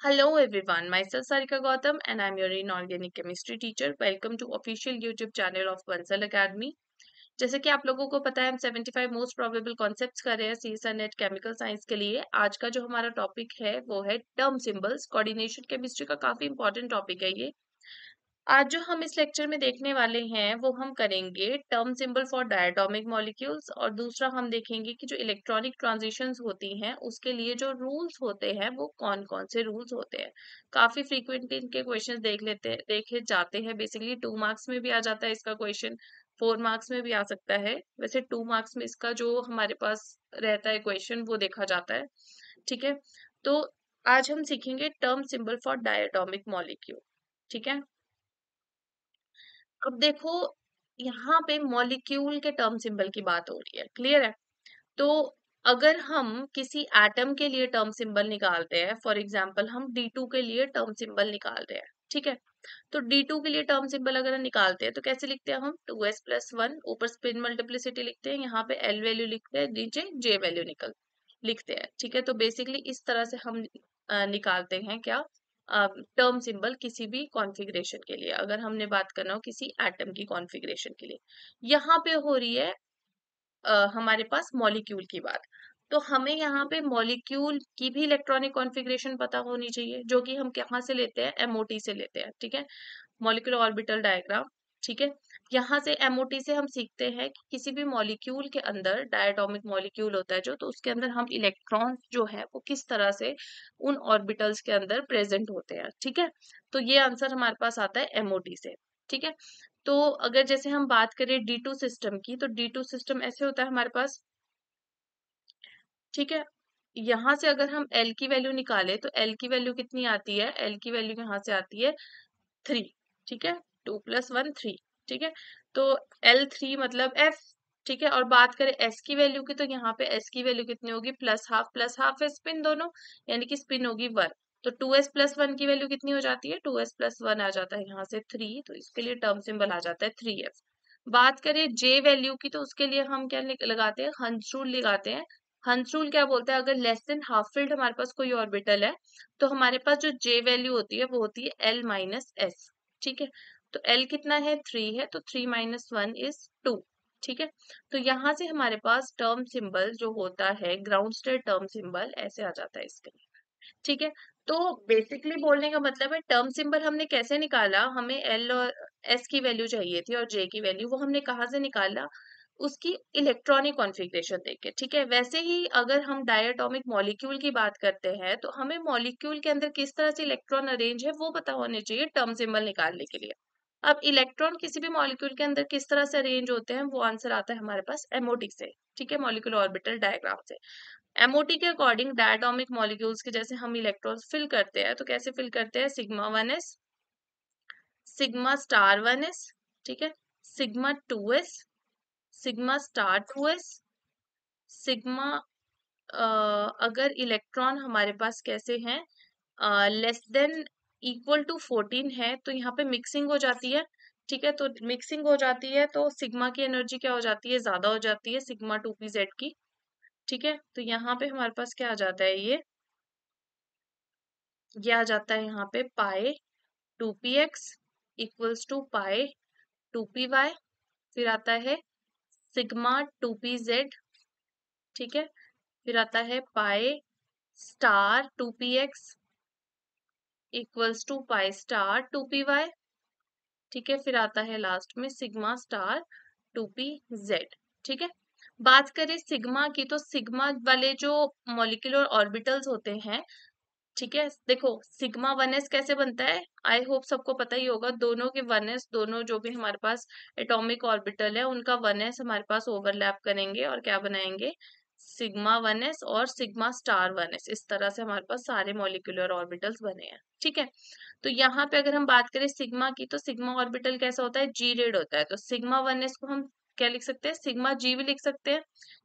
Hello everyone, myself Sarika Gautam and I'm your inorganic chemistry teacher. Welcome to official YouTube channel of Bansal Academy. जैसे कि आप लोगों को पता है हम 75 मोस्ट प्रोबेबल कॉन्सेप्ट्स कर रहे हैं सीसा नेट केमिकल साइंस के लिए। आज का जो हमारा टॉपिक है वो है टर्म सिंबल्स। कोऑर्डिनेशन केमिस्ट्री का काफी इंपॉर्टेंट टॉपिक है ये। आज जो हम इस लेक्चर में देखने वाले हैं वो हम करेंगे term symbol for diatomic molecules और दूसरा हम देखेंगे कि जो इलेक्ट्रॉनिक ट्रांजिशंस होती हैं उसके लिए जो रूल्स होते हैं वो कौन कौन से रूल्स होते हैं। काफी फ्रीक्वेंटली इनके क्वेश्चंस देखे जाते हैं। बेसिकली 2 मार्क्स में भी आ जाता है इसका क्वेश्चन, 4 मार्क्स में भी आ सकता है। वैसे 2 मार्क्स में इसका जो हमारे पास रहता है क्वेश्चन वो देखा जाता है। ठीक है, तो आज हम सीखेंगे term symbol for diatomic molecule. ठीक है, अब देखो यहाँ पे मॉलिक्यूल के टर्म सिंबल की बात हो रही है, क्लियर है। तो अगर हम किसी एटम के लिए टर्म सिंबल निकालते हैं, फॉर एग्जांपल हम D2 के लिए टर्म सिंबल निकाल रहे हैं, ठीक है। तो D2 के लिए टर्म सिंबल अगर हम निकालते हैं तो कैसे लिखते हैं हम 2s+1, ऊपर स्पिन मल्टीप्लिसिटी लिखते हैं, यहाँ पे L वैल्यू लिखते हैं, नीचे J वैल्यू लिखते हैं। ठीक है, तो बेसिकली इस तरह से हम निकालते हैं क्या टर्म सिंबल किसी भी कॉन्फ़िगरेशन के लिए, अगर हमने बात करना हो किसी एटम की कॉन्फ़िगरेशन के लिए। यहाँ पे हो रही है हमारे पास मॉलिक्यूल की बात। तो हमें यहाँ पे मॉलिक्यूल की भी इलेक्ट्रॉनिक कॉन्फ़िगरेशन पता होनी चाहिए, जो कि हम कहाँ से लेते हैं, एमओटी से लेते हैं। ठीक है, मॉलिक्यूलर ऑर्बिटल डायग्राम। ठीक है, यहाँ से एमओटी से हम सीखते हैं कि किसी भी मॉलिक्यूल के अंदर, डायटोमिक मॉलिक्यूल होता है जो, तो उसके अंदर हम इलेक्ट्रॉन्स जो है वो किस तरह से उन ऑर्बिटल्स के अंदर प्रेजेंट होते हैं। ठीक है, तो ये आंसर हमारे पास आता है एमओटी से। ठीक है, तो अगर जैसे हम बात करें D2 सिस्टम की, तो D2 सिस्टम ऐसे होता है हमारे पास। ठीक है, यहाँ से अगर हम L की वैल्यू निकालें तो L की वैल्यू कितनी आती है, L की वैल्यू यहाँ से आती है 3। ठीक है, 2+1 3। ठीक है, तो L3 मतलब F। ठीक है, और बात करें S की वैल्यू की, तो यहाँ पे S की वैल्यू कितनी होगी, प्लस हाफ है स्पिन दोनों, यानी कि स्पिन होगी 1। तो 2s+1 की वैल्यू कितनी हो जाती है, 2s+1 आ जाता है यहाँ से 3, तो इसके लिए टर्म सिंबल आ जाता है 3f। बात करें J वैल्यू की, तो उसके लिए हम क्या लगाते हैं, हंस रूल लगाते हैं। हंस रूल क्या बोलता है, अगर लेस देन हाफ फिल्ड हमारे पास कोई ऑर्बिटल है तो हमारे पास जो J वैल्यू होती है वो होती है L-S। ठीक है, तो L कितना है, 3 है, तो 3 - 1 इज 2। ठीक है, तो यहाँ से हमारे पास टर्म सिंबल जो होता है, ग्राउंड स्टेट टर्म सिंबल ऐसे आ जाता है इसके लिए। ठीक है, तो बेसिकली बोलने का मतलब है टर्म सिंबल हमने कैसे निकाला, हमें L और S की वैल्यू चाहिए थी और J की वैल्यू, वो हमने कहाँ से निकाला, उसकी इलेक्ट्रॉनिक कॉन्फ़िगरेशन देख के। ठीक है, वैसे ही अगर हम डायटोमिक मॉलिक्यूल की बात करते हैं तो हमें मॉलिक्यूल के अंदर किस तरह से इलेक्ट्रॉन अरेंज है वो पता होने चाहिए टर्म सिंबल निकालने के लिए। अब इलेक्ट्रॉन किसी भी मॉलिक्यूल के अंदर किस तरह से अरेंज होते हैं वो आंसर आता है हमारे पास एमओटी से। ठीक है, मॉलिक्यूलर ऑर्बिटल डायग्राम से। एमओटी के अकॉर्डिंग डायटोमिक मॉलिक्यूल्स के जैसे हम इलेक्ट्रॉन्स फिल करते हैं, तो कैसे फिल करते हैं, सिग्मा 1s, सिग्मा*1s, ठीक है, सिग्मा 2s, सिग्मा*2s, सिग्मा अगर इलेक्ट्रॉन हमारे पास कैसे हैं, लेस देन इक्वल टू 14 है तो यहाँ पे मिक्सिंग हो जाती है। ठीक है, तो मिक्सिंग हो जाती है तो सिग्मा की एनर्जी क्या हो जाती है, ज्यादा हो जाती है सिग्मा 2p z की। ठीक है, तो यहाँ पे हमारे पास क्या आ जाता है, ये आ जाता है यहाँ पे पाई 2px equals to pi 2py। फिर आता है सिग्मा 2pz। ठीक है, फिर आता है पाई*2px इक्वल्स टू पाई*2py। ठीक है, फिर आता है लास्ट में सिग्मा*2pz। ठीक है, बात करें सिग्मा की, तो सिग्मा वाले जो मॉलिक्यूलर ऑर्बिटल्स होते हैं, ठीक है, देखो सिग्मा 1s कैसे बनता है, आई होप सबको पता ही होगा। दोनों के 1s, दोनों जो भी हमारे पास एटॉमिक ऑर्बिटल है उनका 1s हमारे पास ओवरलैप करेंगे और क्या बनाएंगे, सिग्मा 1s और सिग्मा*1s। इस तरह से हमारे पास सारे मॉलिक्यूलर ऑर्बिटल्स बने हैं। ठीक है, तो यहाँ पे अगर हम बात करें सिग्मा की, तो सिग्मा ऑर्बिटल कैसा होता है, जी रेड होता है, तो सिग्मा 1s को हम क्या लिख सकते हैं, सिग्मा जी भी लिख सकते हैं।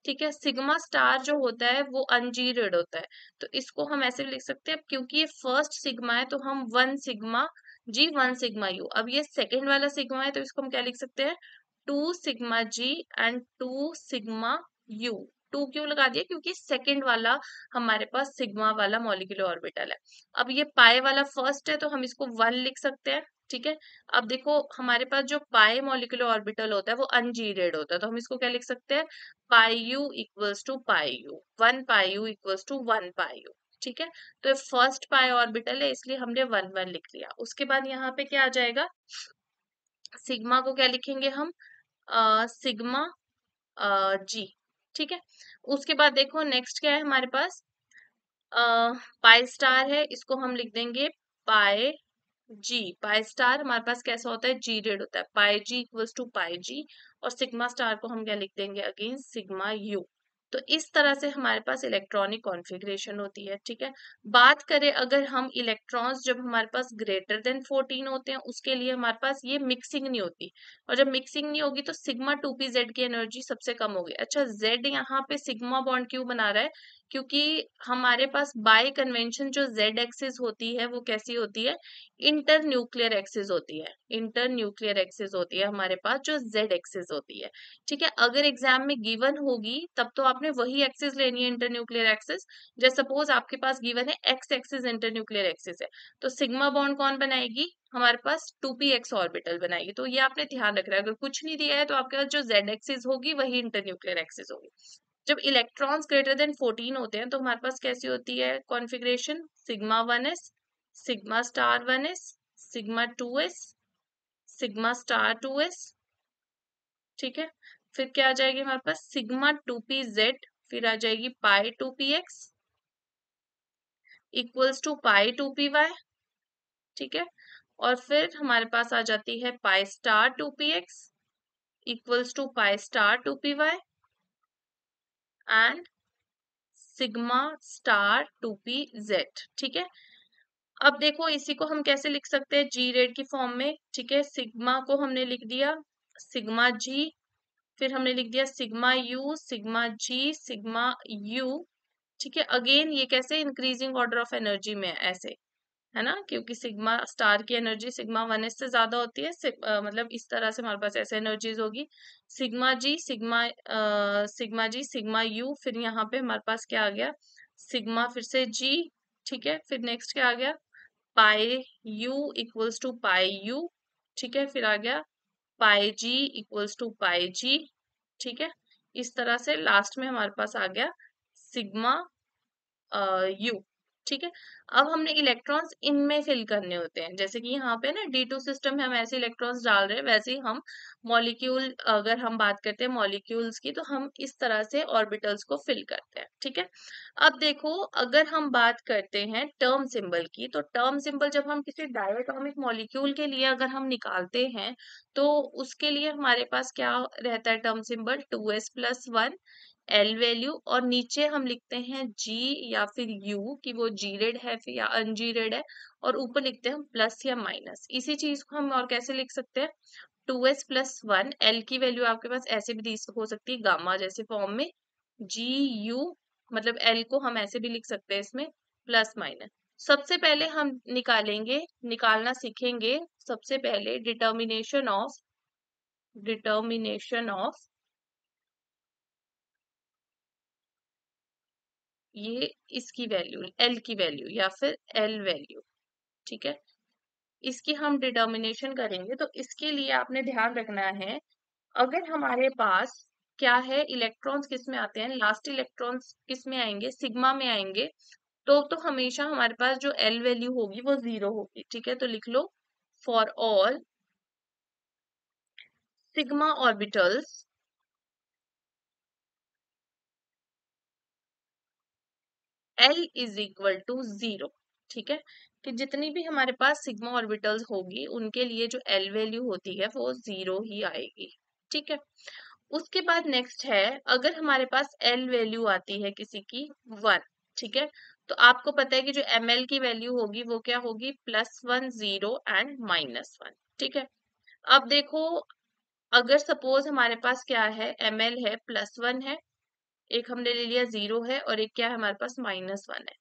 ठीक है, सिग्मा स्टार जो होता है वो अनजीरेड होता है, तो इसको हम ऐसे भी लिख सकते हैं, क्योंकि ये फर्स्ट सिग्मा है तो हम 1 सिग्मा G 1 सिग्मा U। अब ये सेकेंड वाला सिग्मा है तो इसको हम क्या लिख सकते हैं, 2 sigma G and 2 sigma U। 2 क्यों लगा दिया, क्योंकि सेकंड वाला हमारे पास सिग्मा वाला मॉलिक्यूलर ऑर्बिटल है। अब ये पाई वाला फर्स्ट है तो हम इसको 1 लिख सकते हैं, ठीक है। अब देखो हमारे पास जो पाई मॉलिक्यूलर ऑर्बिटल होता है वो अनजीरेड होता है, तो हम इसको क्या लिख सकते हैं, pi u equals to pi u, 1 pi u equals to 1 pi u, ठीक है। तो फर्स्ट पाई ऑर्बिटल है इसलिए हमने 1 लिख लिया। उसके बाद यहाँ पे क्या आ जाएगा, सिग्मा को क्या लिखेंगे हम, सिग्मा जी, ठीक है। उसके बाद देखो नेक्स्ट क्या है हमारे पास, पाई स्टार है, इसको हम लिख देंगे पाई जी। पाई स्टार हमारे पास कैसा होता है, जी रेड होता है, पाई जी इक्वल्स टू पाई जी। और सिग्मा स्टार को हम क्या लिख देंगे, अगेन सिग्मा यू। तो इस तरह से हमारे पास इलेक्ट्रॉनिक कॉन्फ़िगरेशन होती है, ठीक है। बात करें अगर हम इलेक्ट्रॉन्स जब हमारे पास ग्रेटर देन 14 होते हैं उसके लिए हमारे पास ये मिक्सिंग नहीं होती, और जब मिक्सिंग नहीं होगी तो सिग्मा 2p जेड की एनर्जी सबसे कम होगी। अच्छा, जेड यहाँ पे सिग्मा बॉन्ड क्यों बना रहा है, क्योंकि हमारे पास बाय कन्वेंशन जो जेड एक्सिस होती है वो कैसी होती है, इंटर न्यूक्लियर एक्सिस होती है, इंटर न्यूक्लियर एक्सिस होती है हमारे पास जो जेड एक्सिस होती है, ठीक है। अगर एग्जाम में गिवन होगी तब तो आपने वही एक्सिस लेनी है, इंटर न्यूक्लियर एक्सिस। जैसे सपोज आपके पास गिवन है x axis inter nuclear axis है, तो सिग्मा बॉन्ड कौन बनाएगी, हमारे पास 2px ऑर्बिटल बनाएगी। तो ये आपने ध्यान रखना है, अगर कुछ नहीं दिया है तो आपके पास जो जेड एक्सिस होगी वही इंटर न्यूक्लियर एक्सिस होगी। जब इलेक्ट्रॉन्स ग्रेटर देन 14 होते हैं तो हमारे पास कैसी होती है configuration, sigma 1s, sigma star 1s, sigma 2s, sigma star 2s, ठीक है। फिर क्या आ जाएगी हमारे पास, सिग्मा 2p z, फिर आ जाएगी पाई 2px equals to pi 2py, ठीक है। और फिर हमारे पास आ जाती है pi star 2px equals to pi star 2py and sigma star 2pz, ठीक है। अब देखो इसी को हम कैसे लिख सकते हैं, जी रेड की फॉर्म में, ठीक है। सिग्मा को हमने लिख दिया सिग्मा जी, फिर हमने लिख दिया sigma U, sigma G, sigma U, ठीक है। अगेन ये कैसे, इंक्रीजिंग ऑर्डर ऑफ एनर्जी में है, ऐसे है ना, क्योंकि सिग्मा स्टार की एनर्जी सिग्मा 1s से ज्यादा होती है, मतलब इस तरह से हमारे पास ऐसे एनर्जीज होगी, sigma G, sigma G, sigma U, फिर यहाँ पे हमारे पास क्या आ गया, सिग्मा फिर से जी, ठीक है। फिर नेक्स्ट क्या आ गया, pi u equals to pi u, ठीक है। फिर आ गया पाई जी इक्वल्स टू पाई जी, ठीक है। इस तरह से लास्ट में हमारे पास आ गया सिग्मा यू, ठीक है। अब हमने इलेक्ट्रॉन्स इनमें फिल करने होते हैं, जैसे कि यहाँ पे ना D2 सिस्टम में हम ऐसे इलेक्ट्रॉन्स डाल रहे हैं, वैसे ही हम मॉलिक्यूल, अगर हम बात करते हैं मॉलिक्यूल्स की तो हम इस तरह से ऑर्बिटल्स को फिल करते हैं, ठीक है। अब देखो अगर हम बात करते हैं टर्म सिंबल की, तो टर्म सिंबल जब हम किसी डायटोमिक मॉलिक्यूल के लिए अगर हम निकालते हैं तो उसके लिए हमारे पास क्या रहता है, term symbol 2s+1 L value, और नीचे हम लिखते हैं जी या फिर यू कि वो जी रेड है फिर या अनजी रेड है, और ऊपर लिखते हैं हम प्लस या माइनस। इसी चीज को हम और कैसे लिख सकते हैं, 2s+1 एल की वैल्यू आपके पास ऐसे भी दी हो सकती है गामा जैसे फॉर्म में, जी यू, मतलब एल को हम ऐसे भी लिख सकते हैं इसमें प्लस माइनस। सबसे पहले हम निकालना सीखेंगे सबसे पहले डिटर्मिनेशन ऑफ ये इसकी वैल्यू, एल की वैल्यू या फिर एल वैल्यू, ठीक है। इसकी हम डिटर्मिनेशन करेंगे तो इसके लिए आपने ध्यान रखना है, अगर हमारे पास क्या है, इलेक्ट्रॉन्स किस में आते हैं, लास्ट इलेक्ट्रॉन्स किस में आएंगे, सिग्मा में आएंगे, तो हमेशा हमारे पास जो एल वैल्यू होगी वो 0 होगी, ठीक है। तो लिख लो for all sigma orbitals L is equal to 0, ठीक है। कि जितनी भी हमारे पास सिग्मा ऑर्बिटल्स होगी उनके लिए जो L वैल्यू होती है वो 0 ही आएगी, ठीक है। उसके बाद नेक्स्ट है, अगर हमारे पास L वैल्यू आती है किसी की 1, ठीक है, तो आपको पता है कि जो ml की वैल्यू होगी वो क्या होगी, +1 0 एंड -1, ठीक है। अब देखो अगर सपोज हमारे पास क्या है, ml है +1 है, एक हमने ले लिया 0 है, और एक क्या है हमारे पास -1 है।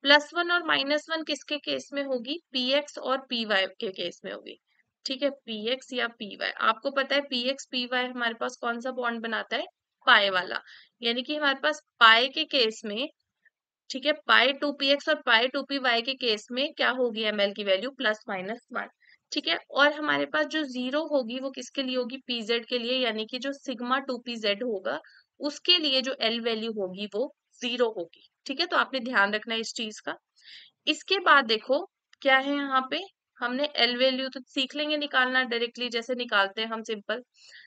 +1 और -1 किसके केस में होगी, px और py के केस में होगी, ठीक है। px या py, आपको पता है px py हमारे पास कौन सा बॉन्ड बनाता है, पाई वाला, यानी कि हमारे पास पाई के केस में, ठीक है, पाई 2px और पाई 2py के केस में क्या होगी ml की वैल्यू ±1, ठीक है। और हमारे पास जो जीरो होगी वो किसके लिए होगी, pz के लिए, यानी कि जो सिग्मा 2pz होगा उसके लिए जो एल वैल्यू होगी वो जीरो होगी, ठीक है। तो आपने ध्यान रखना है इस चीज का। इसके बाद देखो क्या है यहाँ पे, हमने एल वैल्यू तो सीख लेंगे निकालना डायरेक्टली, जैसे निकालते हैं हम सिंपल।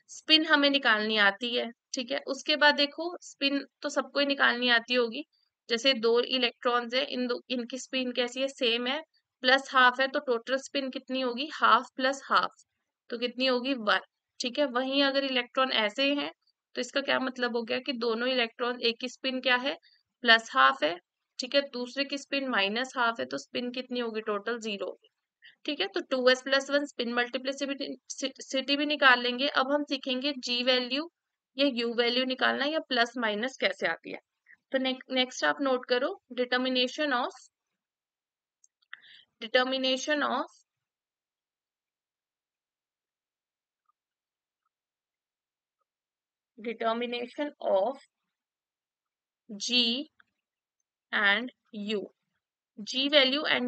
स्पिन हमें निकालनी आती है, ठीक है। उसके बाद देखो स्पिन तो सबको ही निकालनी आती होगी, जैसे दो इलेक्ट्रॉन्स है, इनकी स्पिन कैसी है, सेम है, प्लस हाफ है, तो टोटल स्पिन कितनी होगी, हाफ प्लस हाफ, तो कितनी होगी 1, ठीक है। वहीं अगर इलेक्ट्रॉन ऐसे हैं तो इसका क्या मतलब हो गया कि दोनों इलेक्ट्रॉन, एक की स्पिन क्या है, प्लस हाफ है, ठीक है, दूसरे की स्पिन माइनस हाफ है, तो स्पिन कितनी होगी, टोटल 0 होगी, ठीक है। तो 2s+1 स्पिन मल्टीप्लिसिटी भी निकाल लेंगे। अब हम सीखेंगे जी वैल्यू या यू वैल्यू निकालना, या प्लस माइनस कैसे आती है। तो नेक्स्ट आप नोट करो, determination of determination of G and U, G value and